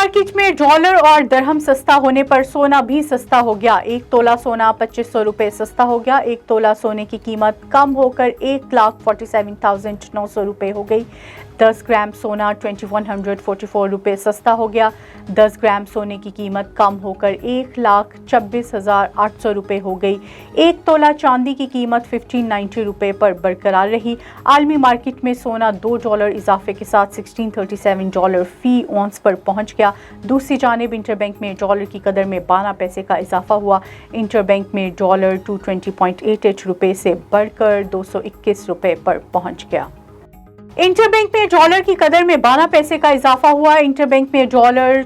Market میں dollar اور درہم سستا ہونے پر سونا بھی سستا ہو گیا۔ 1 تولہ سونا 2500 روپے سستا ہو گیا۔ 1 تولہ سونے کی قیمت کم ہو کر 1,47,900 روپے ہو گئی۔ 10 گرام سونا 2144 روپے سستا ہو گیا۔ 10 گرام سونے کی قیمت کم ہو کر 1,26,800 روپے ہو گئی۔ 1 تولہ چاندی کی قیمت 1590 روپے پر برقرار رہی۔ عالمی مارکیٹ میں سونا $2 اضافے کے ساتھ $1637 فی اونس پر پہنچ گیا۔ دوسری جانب انٹر بینک میں ڈالر کی قدر میں 12 پیسے کا اضافہ ہوا۔ انٹر بینک میں ڈالر 220.88 روپے سے بڑھ کر 221 روپے پر پہنچ گیا۔ انٹر بینک میں ڈالر کی قدر میں 12 پیسے کا اضافہ ہوا۔ انٹر بینک میں ڈالر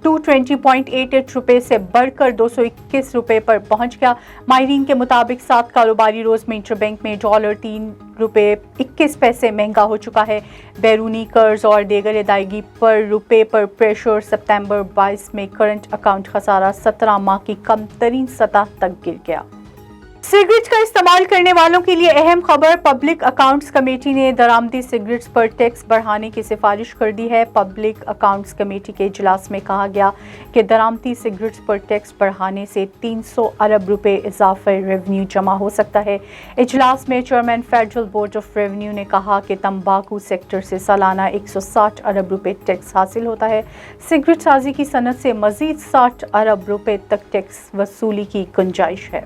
220.88 روپے سے بڑھ کر 221 روپے پر پہنچ گیا۔ ماہرین کے مطابق 7 کاروباری روز میں انٹر بینک میں ڈالر 3 روپے 21 پیسے مہنگا ہو چکا ہے۔ بیرونی قرض اور دیگر ادائیگی پر روپے پر پریشر ستمبر 22 میں کرنٹ اکاؤنٹ خسارہ 17 ماہ کی کم ترین سطح تک گر گیا۔ سگریٹ کا استعمال کرنے والوں کے لیے اہم خبر، پبلک اکاؤنٹس کمیٹی نے درآمدی سگریٹس پر ٹیکس بڑھانے کی سفارش کر دی ہے۔ پبلک اکاؤنٹس کمیٹی کے اجلاس میں کہا گیا کہ درآمدی سگریٹس پر ٹیکس بڑھانے سے 300 ارب روپے اضافی ریونیو جمع ہو سکتا ہے۔ اجلاس میں chairman federal board of revenue نے کہا کہ تمباکو سیکٹر سے سالانہ 160 ارب روپے ٹیکس حاصل ہوتا ہے۔ سگریٹ سازی کی صنعت سے مزید 60 ارب روپے تک ٹیکس وصولی کی گنجائش ہے۔